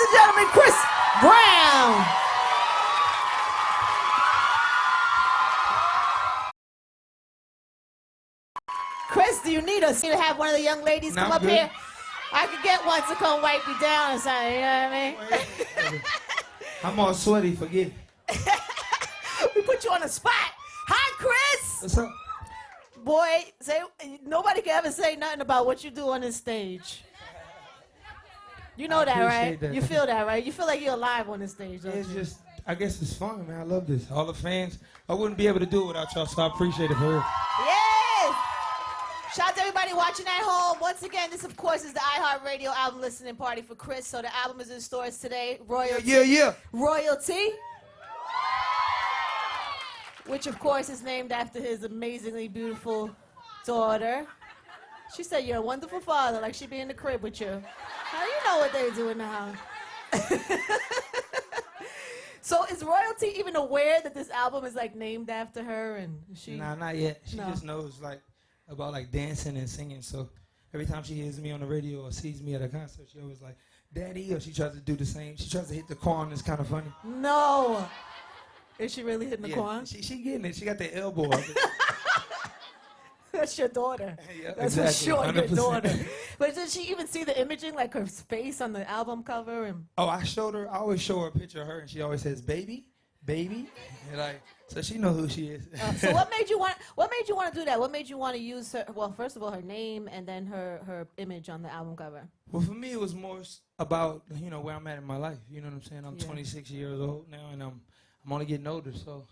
and gentlemen, Chris Brown. Chris, do you need us to have one of the young ladies come up here? I could get one to come wipe you down or something, you know what I mean? I'm all sweaty, forget it. We put you on the spot. Hi, Chris. What's up? Boy, nobody can ever say nothing about what you do on this stage. You know that, right? That. You feel that, right? You feel like you're alive on this stage, don't It's you? just, I guess it's fun, man. I love this. All the fans, I wouldn't be able to do it without y'all, so I appreciate it for real. Yes! Shout out to everybody watching at home. Once again, this, of course, is the iHeartRadio album listening party for Chris. So the album is in stores today. Royalty. Yeah. Royalty. Which, of course, is named after his amazingly beautiful daughter. She said, you're a wonderful father, like she'd be in the crib with you. How you know what they do in the house? So is Royalty even aware that this album is, like, named after her? And she? Nah, not yet. She just knows, like, about, like, dancing and singing. So every time she hears me on the radio or sees me at a concert, she always like, Daddy, or she tries to do the same. She tries to hit the corn. It's kind of funny. No. Is she really hitting the corn? She getting it. She got the elbow of it. That's your daughter. Yeah, That's exactly, for sure 100%. your daughter. But did she even see the imaging, like her face on the album cover? And Oh, I always show her a picture of her, and she always says, baby. And like, so she knows who she is. So what made you want to do that? What made you want to use her? Well, first of all, her name, and then her image on the album cover. Well, for me, it was more about, where I'm at in my life. You know what I'm saying? I'm 26 years old now, and I'm only getting older. So,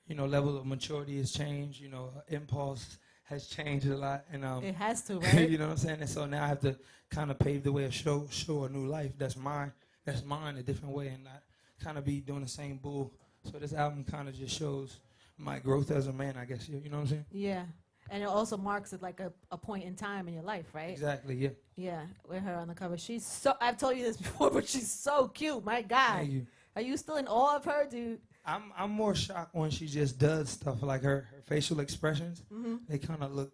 level of maturity has changed. Impulse has changed a lot. And it has to, right? you know what I'm saying? And so now I have to kind of pave the way of show a new life. That's mine a different way, and not kind of be doing the same bull. So this album kind of just shows my growth as a man, I guess. You know what I'm saying? Yeah. And it also marks it like a point in time in your life, right? Exactly, yeah. Yeah, with her on the cover. I've told you this before, but she's so cute. My God. Thank you. Are you still in awe of her, dude? I'm more shocked when she just does stuff like her facial expressions. Mm-hmm. They kind of look,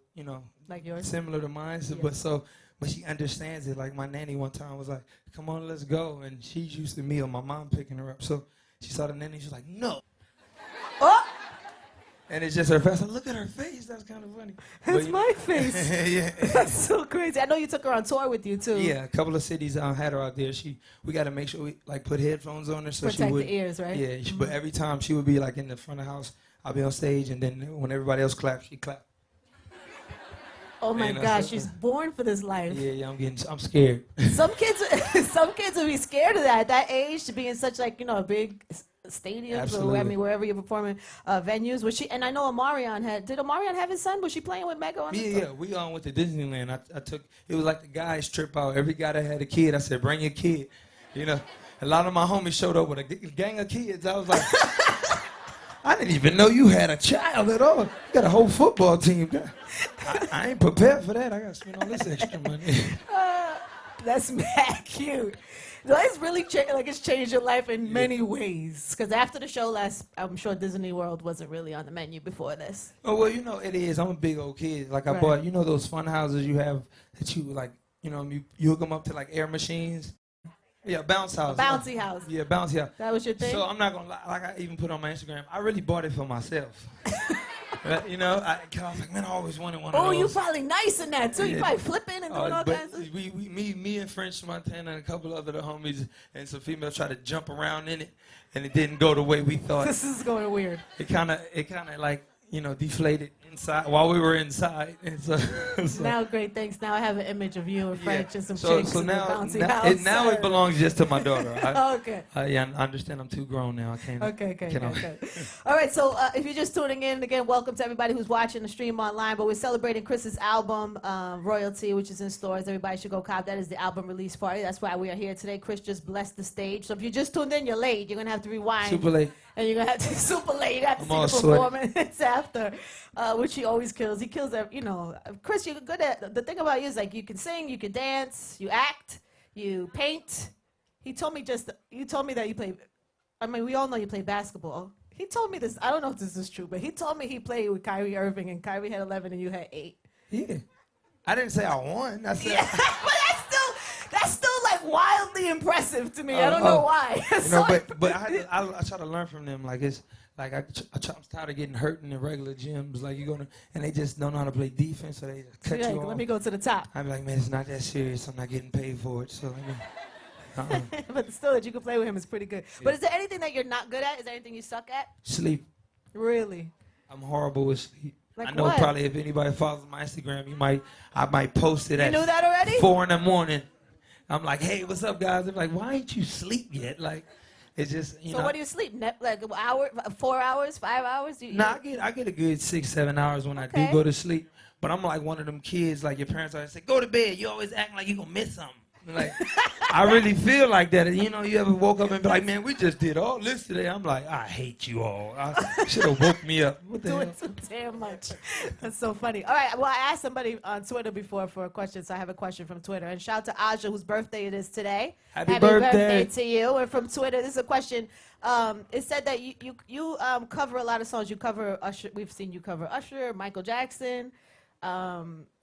like yours, similar to mine. So, yeah. but she understands it. Like my nanny one time was like, "Come on, let's go," and she's used to me or my mom picking her up. So she saw the nanny. She's like, "No." Oh. And it's just her face. Look at her face. That's kind of funny. That's my face. Yeah. That's so crazy. I know you took her on tour with you too. Yeah, a couple of cities had her out there. We got to make sure we like put headphones on her so protect she would the ears, right? Yeah, but every time she would be like in the front of the house, I'll be on stage, and then when everybody else claps, she clap. Oh my gosh, she's born for this life. Yeah, I'm scared. Some kids would be scared of that at that age, to be in such like big stadiums. Absolutely. Or wherever you're performing venues. Was she? And I know Omarion did Omarion have his son? Was she playing with Mega on the Yeah, we went to Disneyland. I took, it was like the guys trip out. Every guy that had a kid, I said, bring your kid. A lot of my homies showed up with a gang of kids. I was like, I didn't even know you had a child at all. You got a whole football team. I ain't prepared for that. I got to spend all this extra money. That's mad cute. It's really it's changed your life in many ways. Because after the show I'm sure Disney World wasn't really on the menu before this. Oh, well, it is. I'm a big old kid. Like, I bought, those fun houses you have that you, like, you hook them up to, like, air machines. Yeah, bounce house. Bouncy house. Yeah, bouncy house. That was your thing? So I'm not going to lie. Like, I even put on my Instagram, I really bought it for myself. I was like, man, I always wanted one of those. Oh, you probably nice in that, too. You probably flipping and doing all kinds of... Me and French Montana and a couple other homies and some females tried to jump around in it, and it didn't go the way we thought. This is going weird. It kind of like, deflated inside while we were inside. And so now, great, thanks. Now I have an image of you and French and some chicks in the bouncy house. Now it belongs just to my daughter. Okay. I understand I'm too grown now. I can't. Okay. All right, so if you're just tuning in, again, welcome to everybody who's watching the stream online. But we're celebrating Chris's album, Royalty, which is in stores. Everybody should go cop. That is the album release party. That's why we are here today. Chris just blessed the stage. So if you just tuned in, you're late. You're going to have to rewind. Super late. And you're going to have to, super late. You have to see the performance after, which he always kills. He kills, Chris, you're good at, the thing about you is like you can sing, you can dance, you act, you paint. You told me that you play, we all know you play basketball. He told me this, I don't know if this is true, but he told me he played with Kyrie Irving and Kyrie had 11 and you had 8. Yeah. I didn't say I won. I said. Yeah, but that's still like wildly really impressive to me. I don't know why. You know, but I try to learn from them. Like it's like I'm tired of getting hurt in the regular gyms. Like you're gonna and they just don't know how to play defense, so they just cut you off. Let me go to the top. I'm like, man, it's not that serious. I'm not getting paid for it. So But still, that you can play with him is pretty good. Yeah. But is there anything that you're not good at? Is there anything you suck at? Sleep. Really? I'm horrible with sleep. Like I know what? Probably if anybody follows my Instagram, I might post it at knew that already? 4 in the morning. I'm like, hey, what's up, guys? They're like, why ain't you sleep yet? Like, it's just, you know. So what do you sleep? Like an hour, 4 hours, 5 hours? I get a good 6, 7 hours when I do go to sleep. But I'm like one of them kids, like your parents always say, go to bed. You always acting like you're going to miss something. Like, I really feel like that. You know, you ever woke up and be like, man, we just did all this today. I'm like, I hate you all. I should have woke me up. What the hell? Doing so damn much. That's so funny. All right, well, I asked somebody on Twitter before for a question, so I have a question from Twitter. And shout out to Aja, whose birthday it is today. Happy birthday to you. And from Twitter, this is a question. It said that you cover a lot of songs. You cover Usher. We've seen you cover Usher, Michael Jackson.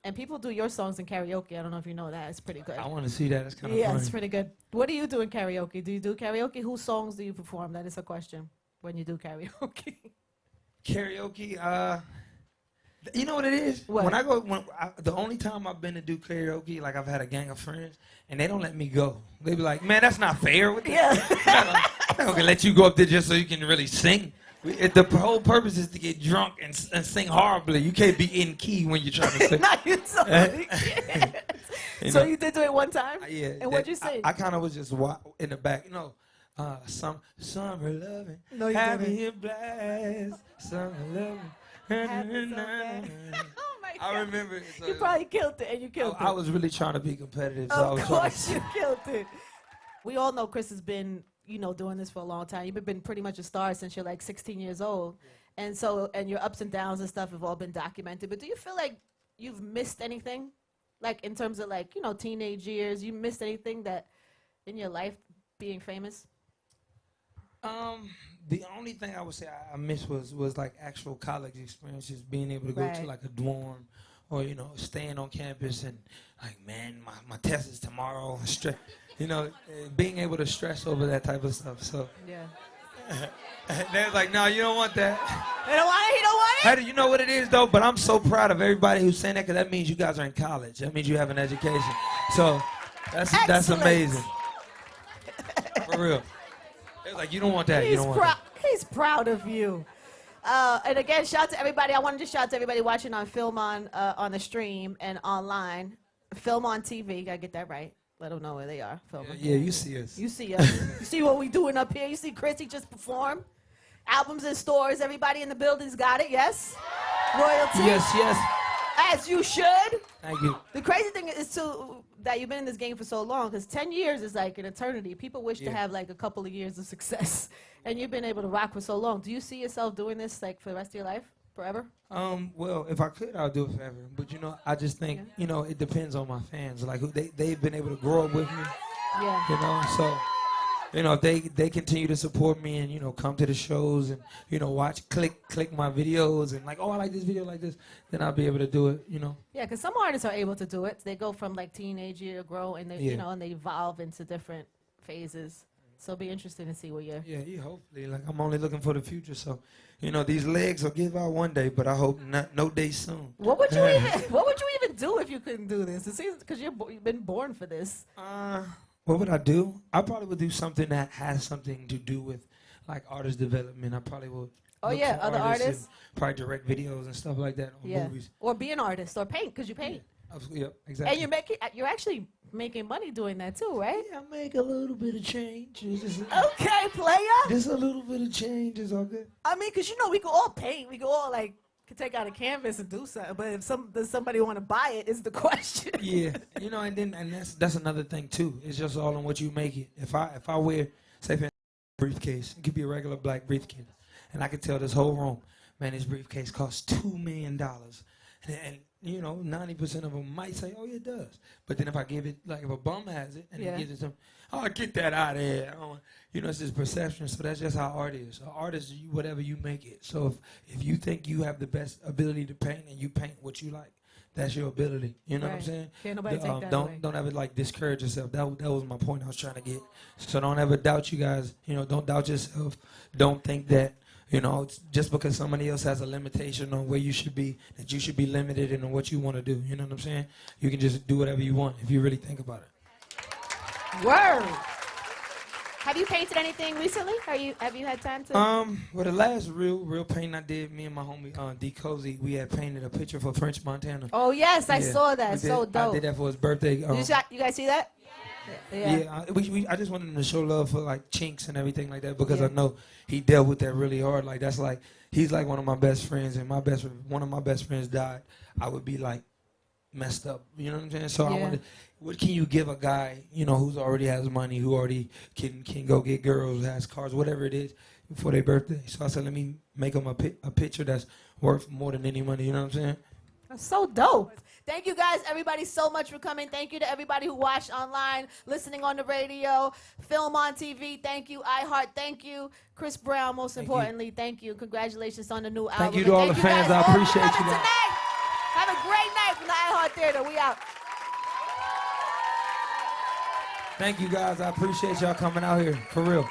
And people do your songs in karaoke. I don't know if you know that. It's pretty good. I want to see that. It's kind of funny. Yeah, it's pretty good. What do you do in karaoke? Do you do karaoke? Whose songs do you perform? That is a question when you do karaoke. Karaoke, you know what it is? What? The only time I've been to do karaoke, like I've had a gang of friends, and they don't let me go. They be like, man, that's not fair. Yeah. I'm not gonna let you go up there just so you can really sing. The whole purpose is to get drunk and sing horribly. You can't be in key when you're trying to sing. You totally can't. So you did do it one time? Yeah. And what'd you sing? I kind of was just in the back, you know, summer loving, no, having a blast, summer loving. Oh my God. I remember. So you probably killed it, and you killed it. I was really trying to be competitive. So of course you killed it. We all know Chris has been, doing this for a long time. You've been pretty much a star since you're like 16 years old. Yeah. And your ups and downs and stuff have all been documented. But do you feel like you've missed anything? Like in terms of like, teenage years, you missed anything that in your life being famous? The only thing I would say I missed was like actual college experiences, being able to go to like a dorm or, staying on campus and like, man, my test is tomorrow. Being able to stress over that type of stuff. So yeah. They're like, no, you don't want that. They don't want it? He don't want it? Hey, you know what it is, though? But I'm so proud of everybody who's saying that because that means you guys are in college. That means you have an education. So that's amazing. For real. They're like, you don't want that. You don't want that. He's proud of you. And again, shout out to everybody. I wanted to shout out to everybody watching on Film on the stream and online. Film on TV. You got to get that right. Let them know where they are. Filming. Yeah, you see us. You see us. You see what we doing up here. You see Chrissy just perform. Albums in stores. Everybody in the building's got it. Yes? Royalty. Yes. As you should. Thank you. The crazy thing is, too, that you've been in this game for so long, because 10 years is like an eternity. People wish to have like a couple of years of success. And you've been able to rock for so long. Do you see yourself doing this like for the rest of your life? Forever? Well, if I could, I'll do it forever. But, I just think, it depends on my fans. Like, they've been able to grow up with me. Yeah. So, if they continue to support me and, come to the shows and, watch, click my videos and like, oh, I like this video like this, then I'll be able to do it, Yeah, because some artists are able to do it. They go from like teenage year, grow, and they, and they evolve into different phases. So it'll be interesting to see what you're... Yeah, hopefully. Like, I'm only looking for the future, so, these legs will give out one day, but I hope no day soon. What would you even do if you couldn't do this? It seems because you've been born for this. What would I do? I probably would do something that has something to do with, like, artist development. I probably would. Oh, yeah, other artists? Probably direct videos and stuff like that on movies. Or be an artist, or paint, because you paint. Yep, exactly. And you're actually making money doing that too, right? Yeah, I make a little bit of change. Okay, player. Just a little bit of change is all good. I mean, because we can all paint. We can all could take out a canvas and do something. But if does somebody want to buy it is the question. Yeah, and that's another thing too. It's just all on what you make it. If I wear, say, for briefcase, it could be a regular black briefcase, and I could tell this whole room, man, this briefcase costs $2 million, and 90% of them might say, oh, yeah, it does. But then if I give it, like if a bum has it and he gives it to them, oh, get that out of here. It's just perception. So that's just how art is. Art is whatever you make it. So if you think you have the best ability to paint and you paint what you like, that's your ability. You know what I'm Right. saying? Can't nobody take that don't away. don't ever like discourage yourself. That was my point I was trying to get. So don't ever doubt you guys. You know, don't doubt yourself. Don't think that, you know, it's just because somebody else has a limitation on where you should be, that you should be limited in what you want to do. You know what I'm saying? You can just do whatever you want if you really think about it. Word. Have you painted anything recently? Have you had time to? Well, the last real painting I did, me and my homie D Cozy, we had painted a picture for French Montana. Oh yes, I Yeah, saw that. we did. So dope. I did that for his birthday. You guys see that? Yeah. Yeah, I just wanted him to show love for like Chinks and everything like that because Yeah. I know he dealt with that really hard. Like that's like he's like one of my best friends, and one of my best friends died. I would be like messed up. You know what I'm saying? So I Yeah. wanted, what can you give a guy, you know, who's already has money, who already can go get girls, has cars, whatever it is, for their birthday? So I said, let me make him a picture that's worth more than any money. You know what I'm saying? That's so dope. Thank you guys, everybody, so much for coming. Thank you to everybody who watched online, listening on the radio, film on TV. Thank you, iHeart. Thank you, Chris Brown. Most importantly, thank you. Congratulations on the new album. Thank you to all the fans. I appreciate you guys. Tonight. Have a great night from the iHeart Theater. We out. Thank you guys. I appreciate y'all coming out here for real.